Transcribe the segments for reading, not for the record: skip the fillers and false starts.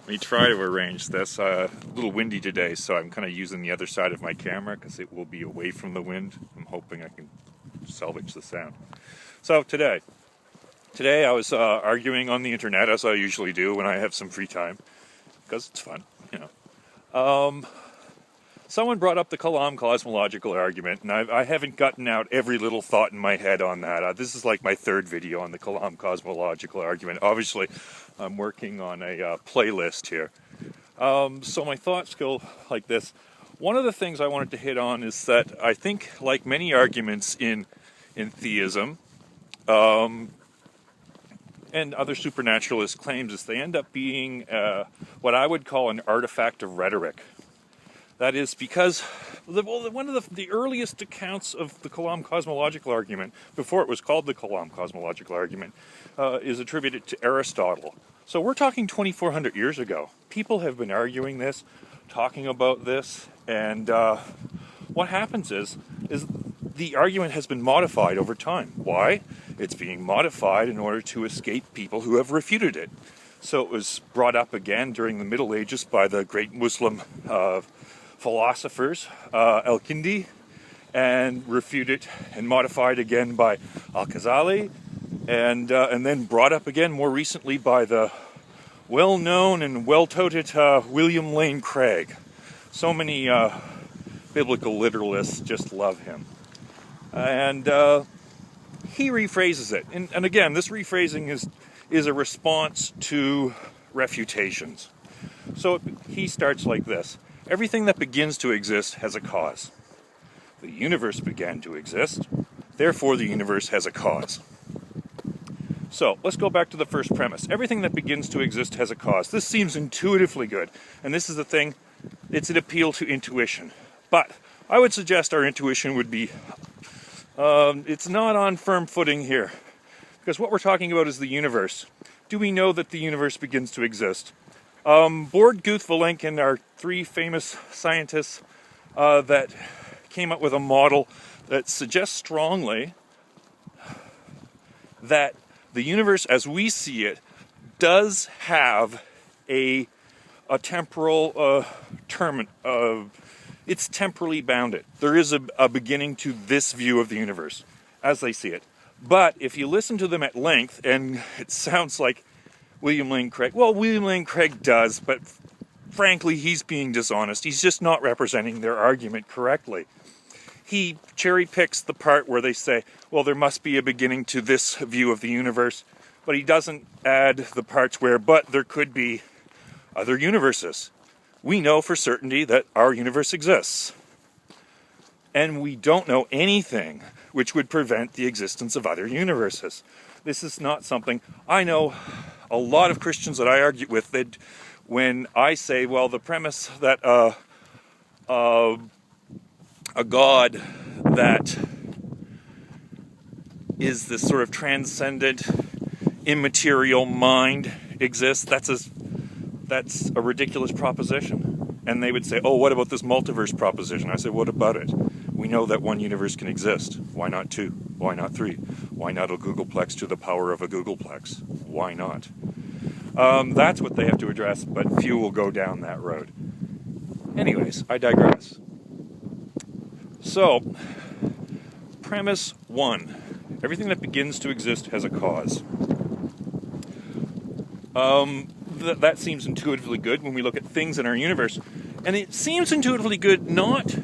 me try to arrange this. A little windy today, so I'm kind of using the other side of my camera because it will be away from the wind. I'm hoping I can salvage the sound. So today I was arguing on the internet, as I usually do when I have some free time, because it's fun, you know. Someone brought up the Kalām cosmological argument, and I haven't gotten out every little thought in my head on that. This is like my third video on the Kalām cosmological argument. Obviously, I'm working on a playlist here. So my thoughts go like this. One of the things I wanted to hit on is that I think, like many arguments in theism and other supernaturalist claims, is they end up being what I would call an artifact of rhetoric. That is because one of the earliest accounts of the Kalām cosmological argument, before it was called the Kalām cosmological argument, is attributed to Aristotle. So we're talking 2,400 years ago. People have been arguing this, talking about this, and what happens is the argument has been modified over time. Why? It's being modified in order to escape people who have refuted it. So it was brought up again during the Middle Ages by the great Muslim philosophers, Al-Kindi, and refuted and modified again by Al-Ghazzali, and then brought up again more recently by the well-known and well-touted William Lane Craig. So many biblical literalists just love him. And he rephrases it. And again, this rephrasing is a response to refutations. So he starts like this. Everything that begins to exist has a cause. The universe began to exist, therefore the universe has a cause. So, let's go back to the first premise. Everything that begins to exist has a cause. This seems intuitively good, and this is the thing, it's an appeal to intuition. But I would suggest our intuition would be, it's not on firm footing here. Because what we're talking about is the universe. Do we know that the universe begins to exist? Board, Guth, Vilenkin are three famous scientists that came up with a model that suggests strongly that the universe as we see it does have a temporal term. It's temporally bounded. There is a beginning to this view of the universe as they see it. But if you listen to them at length, and it sounds like William Lane Craig. Well, William Lane Craig does, but frankly, he's being dishonest. He's just not representing their argument correctly. He cherry picks the part where they say, well, there must be a beginning to this view of the universe, but he doesn't add the parts where, but there could be other universes. We know for certainty that our universe exists. And we don't know anything which would prevent the existence of other universes. This is not something I know. A lot of Christians that I argue with, that when I say, well, the premise that a God that is this sort of transcendent, immaterial mind exists, that's a ridiculous proposition. And they would say, oh, what about this multiverse proposition? I say, what about it? We know that one universe can exist. Why not two? Why not three? Why not a googolplex to the power of a googolplex? Why not? That's what they have to address, but few will go down that road. Anyways, I digress. So, premise one. Everything that begins to exist has a cause. That seems intuitively good when we look at things in our universe. And it seems intuitively good not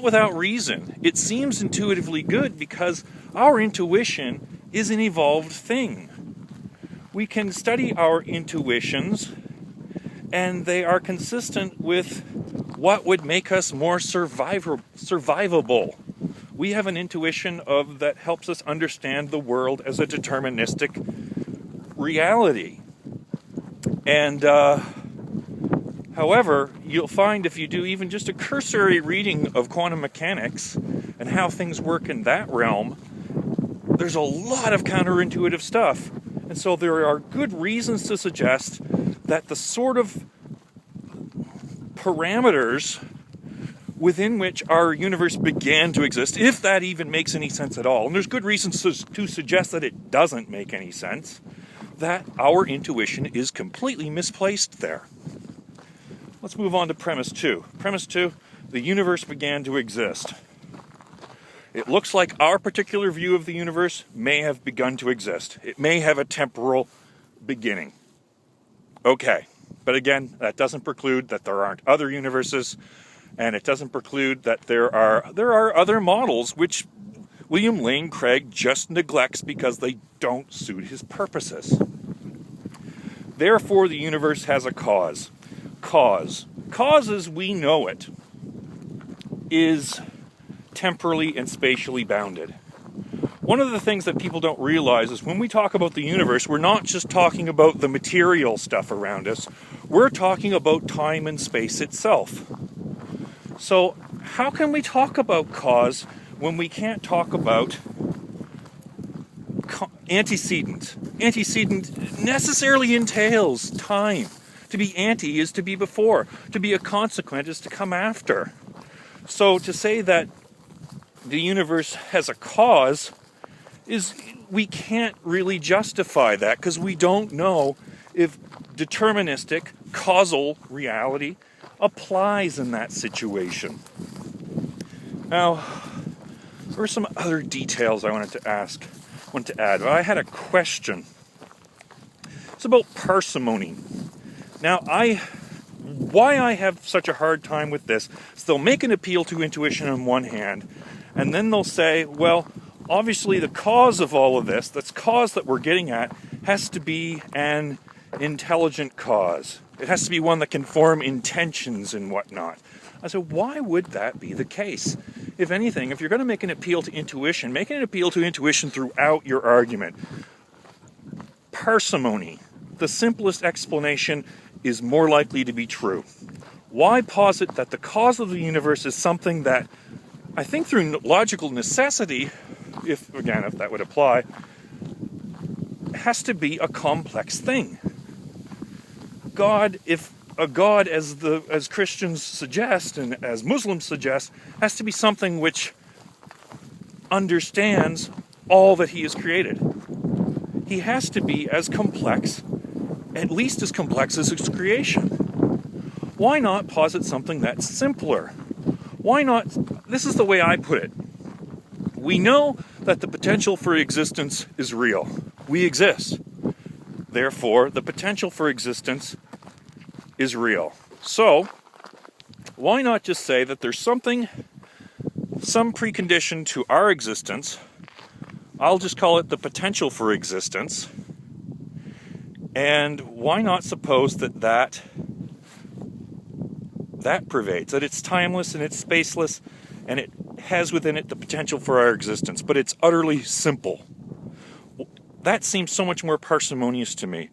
without reason. It seems intuitively good because our intuition is an evolved thing. We can study our intuitions, and they are consistent with what would make us more survivable. We have an intuition that helps us understand the world as a deterministic reality. And however, you'll find if you do even just a cursory reading of quantum mechanics and how things work in that realm, there's a lot of counterintuitive stuff. And so there are good reasons to suggest that the sort of parameters within which our universe began to exist, if that even makes any sense at all, and there's good reasons to suggest that it doesn't make any sense, that our intuition is completely misplaced there. Let's move on to premise 2. Premise 2, the universe began to exist. It looks like our particular view of the universe may have begun to exist. It may have a temporal beginning. Okay, but again, that doesn't preclude that there aren't other universes, and it doesn't preclude that there are other models which William Lane Craig just neglects because they don't suit his purposes. Therefore, the universe has a cause. Cause as we know it is temporally and spatially bounded. One of the things that people don't realize is when we talk about the universe, we're not just talking about the material stuff around us. We're talking about time and space itself. So how can we talk about cause when we can't talk about antecedent? Antecedent necessarily entails time. To be ante is to be before. To be a consequent is to come after. So to say that the universe has a cause is, we can't really justify that because we don't know if deterministic causal reality applies in that situation. Now, there are some other details I want to add. I had a question. It's about parsimony. Now, why I have such a hard time with this is they'll make an appeal to intuition on one hand, and then they'll say, well, obviously the cause of all of this, this cause that we're getting at, has to be an intelligent cause. It has to be one that can form intentions and whatnot. I said, why would that be the case? If anything, if you're going to make an appeal to intuition, make an appeal to intuition throughout your argument. Parsimony, the simplest explanation, is more likely to be true. Why posit that the cause of the universe is something that, I think through logical necessity, if that would apply, has to be a complex thing. God, if a God as Christians suggest and as Muslims suggest, has to be something which understands all that he has created. He has to be as complex, at least as complex as his creation. Why not posit something that's simpler? Why not, this is the way I put it. We know that the potential for existence is real. We exist. Therefore, the potential for existence is real. So, why not just say that there's some precondition to our existence? I'll just call it the potential for existence. And why not suppose that pervades, that it's timeless and it's spaceless and it has within it the potential for our existence, but it's utterly simple. That seems so much more parsimonious to me.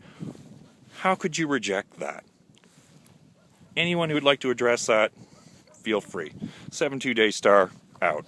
How could you reject that? Anyone who would like to address that, feel free. 72 Daystar, out.